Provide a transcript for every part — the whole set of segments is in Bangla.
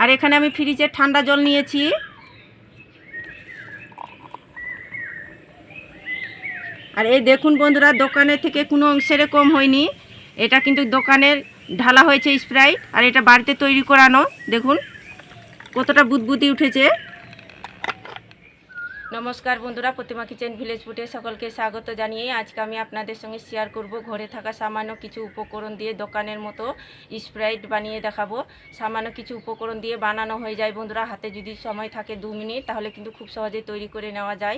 আর এখানে আমি ফ্রিজের ঠান্ডা জল নিয়েছি। আর এই দেখুন বন্ধুরা, দোকানের থেকে কোনো অংশের কম হয়নি। এটা কিন্তু দোকানের ঢালা হয়েছে স্প্রাইট, আর এটা বাড়িতে তৈরি করানো। দেখুন কতটা বুদবুদি উঠেছে। নমস্কার বন্ধুরা, প্রতিমা কিচেন ভিলেজ ফুডে সকলকে স্বাগত জানিয়ে আজকে আমি আপনাদের সঙ্গে শেয়ার করব ঘরে থাকা সামান্য কিছু উপকরণ দিয়ে দোকানের মতো স্প্রাইট বানিয়ে দেখাবো। সামান্য কিছু উপকরণ দিয়ে বানানো হয়ে যায় বন্ধুরা। হাতে যদি সময় থাকে 2 মিনিট তাহলে কিন্তু খুব সহজেই তৈরি করে নেওয়া যায়।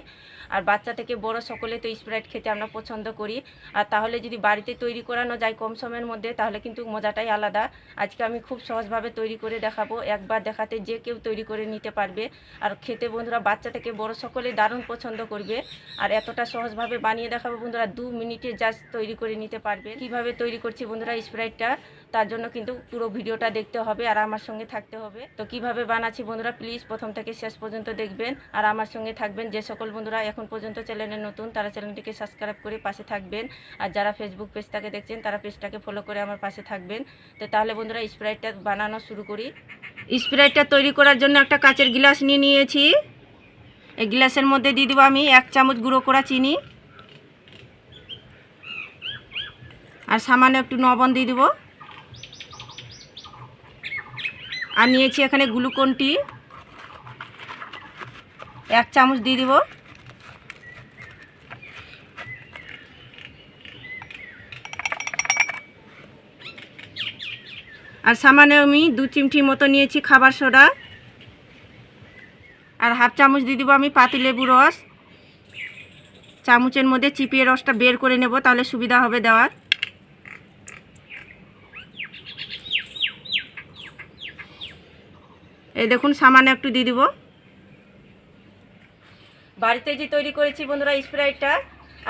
আর বাচ্চা থেকে বড় সকলে তো স্প্রাইট খেতে আমরা পছন্দ করি। আর তাহলে যদি বাড়িতে তৈরি করানো যায় কম সময়ের মধ্যে তাহলে কিন্তু মজাটাই আলাদা। আজকে আমি খুব সহজভাবে তৈরি করে দেখাবো। একবার দেখাতে যে কেউ তৈরি করে নিতে পারবে। আর খেতে বন্ধুরা বাচ্চা থেকে বড় সকলে দারুণ পছন্দ করবে। আর এতটা সহজভাবে বানিয়ে দেখাবো বন্ধুরা, 2 মিনিটে জাস্ট তৈরি করে নিতে পারবে। কিভাবে তৈরি করছি বন্ধুরা স্প্রাইটটা, তার জন্য কিন্তু পুরো ভিডিওটা দেখতে হবে আর আমার সঙ্গে থাকতে হবে। তো কিভাবে বানাচ্ছি বন্ধুরা প্লিজ প্রথম থেকে শেষ পর্যন্ত দেখবেন আর আমার সঙ্গে থাকবেন। যে সকল বন্ধুরা এখন পর্যন্ত চ্যানেলে নতুন তারা চ্যানেলটিকে সাবস্ক্রাইব করে পাশে থাকবেন। আর যারা ফেসবুক পেজটাকে দেখছেন তারা পেজটাকে ফলো করে আমার পাশে থাকবেন। তো তাহলে বন্ধুরা স্প্রাইটটা বানানো শুরু করি। স্প্রাইটটা তৈরি করার জন্য একটা কাচের গ্লাস নিয়ে নিয়েছি। এই গ্লাসের মধ্যে দিয়ে দেবো আমি 1 চামচ গুঁড়ো করা চিনি, আর সামান্য একটু লবণ দিয়ে দেবো। আর নিয়েছি এখানে গ্লুকন ডি 1 চামচ দিয়ে দেবো। আর সামান্য আমি 2 চিমটি মতো নিয়েছি খাবার সোডা। আর হাফ চামচ দিয়ে দেবো আমি পাতিলেবু রস। চামচের মধ্যে চিপিয়ে রসটা বের করে নেব, তাহলে সুবিধা হবে দেওয়ার। এই দেখুন সামান্য একটু দিয়ে দিব। বাড়িতে যে তৈরি করেছি বন্ধুরা স্প্রাইটটা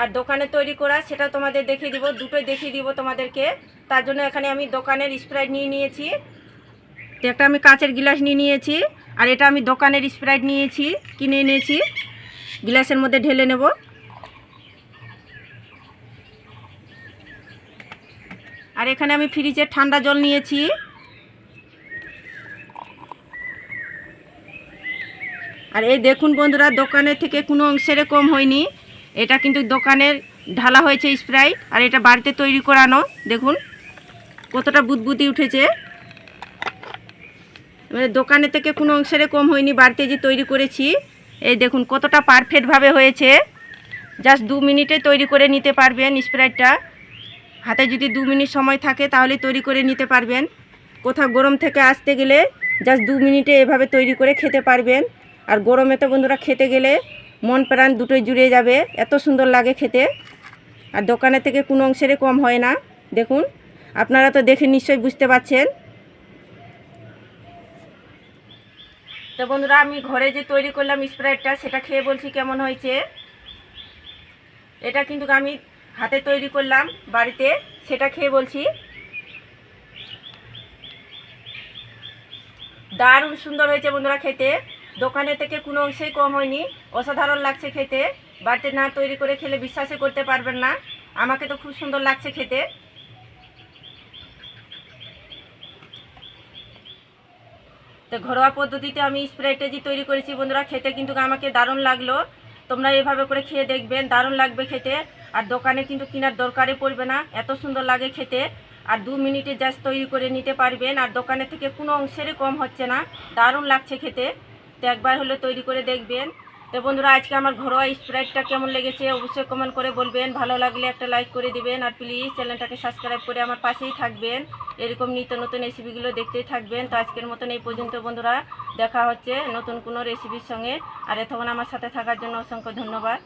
আর দোকানে তৈরি করা সেটা তোমাদের দেখিয়ে দিব, দুটোই দেখিয়ে দিব তোমাদেরকে। তার জন্য এখানে আমি দোকানের স্প্রাইট নিয়ে নিয়েছি। একটা আমি কাচের গ্লাস নিয়ে নিয়েছি, আর এটা আমি দোকানের স্প্রাইট নিয়েছি, কিনে এনেছি। গ্লাসের মধ্যে ঢেলে নেব। আর এখানে আমি ফ্রিজের ঠান্ডা জল নিয়েছি। আর এই দেখুন বন্ধুরা, দোকানের থেকে কোনো অংশের কম হয়নি। এটা কিন্তু দোকানের ঢালা হয়েছে স্প্রাইট, আর এটা বাড়িতে তৈরি করানো। দেখুন কতটা বুদবুদি উঠেছে। মানে দোকানের থেকে কোনো অংশের কম হয়নি, বাড়িতে যে তৈরি করেছি। এই দেখুন কতটা পারফেক্টভাবে হয়েছে। জাস্ট 2 মিনিটে তৈরি করে নিতে পারবেন স্প্রাইটটা। হাতে যদি 2 মিনিট সময় থাকে তাহলে তৈরি করে নিতে পারবেন। কোথাও গরম থেকে আসতে গেলে জাস্ট 2 মিনিটে এভাবে তৈরি করে খেতে পারবেন। আর গরমে তো বন্ধুরা খেতে গেলে মন প্রাণ দুটোই জুড়ে যাবে, এত সুন্দর লাগে খেতে। আর দোকানের থেকে কোনো অংশের কম হয় না। দেখুন আপনারা তো দেখে নিশ্চয়ই বুঝতে পারছেন। তো বন্ধুরা আমি ঘরে যে তৈরি করলাম স্প্রাইটটা সেটা খেয়ে বলছি কেমন হয়েছে। এটা কিন্তু আমি হাতে তৈরি করলাম বাড়িতে, সেটা খেয়ে বলছি। দারুণ সুন্দর হয়েছে বন্ধুরা খেতে। দোকানের থেকে কোনো অংশেই কম হয়নি, অসাধারণ লাগছে খেতে। বাড়িতে না তৈরি করে খেলে বিশ্বাসই করতে পারবেন না। আমাকে তো খুব সুন্দর লাগছে খেতে। তো ঘরোয়া পদ্ধতিতে আমি স্প্রাইটটা যে তৈরি করেছি বন্ধুরা, খেতে কিন্তু আমাকে দারুণ লাগলো। তোমরা এভাবে করে খেয়ে দেখবেন, দারুণ লাগবে খেতে। আর দোকানে কিন্তু কেনার দরকারই পড়বে না, এত সুন্দর লাগে খেতে। আর 2 মিনিটে জাস্ট তৈরি করে নিতে পারবেন। আর দোকানের থেকে কোনো অংশেরই কম হচ্ছে না, দারুণ লাগছে খেতে। তো একবার হলে তৈরি করে দেখবেন। তো বন্ধুরা আজকে আমার ঘরোয়া স্প্রাইটটা কেমন লেগেছে অবশ্যই কমেন্ট করে বলবেন। ভালো লাগলে একটা লাইক করে দিবেন, আর প্লিজ চ্যানেলটাকে সাবস্ক্রাইব করে আমার পাশেই থাকবেন। এরকম নিত্য নতুন রেসিপিগুলো দেখতেই থাকবেন। তো আজকের মতন এই পর্যন্ত বন্ধুরা, দেখা হচ্ছে নতুন কোনো রেসিপির সঙ্গে। আর এতক্ষণ আমার সাথে থাকার জন্য অসংখ্য ধন্যবাদ।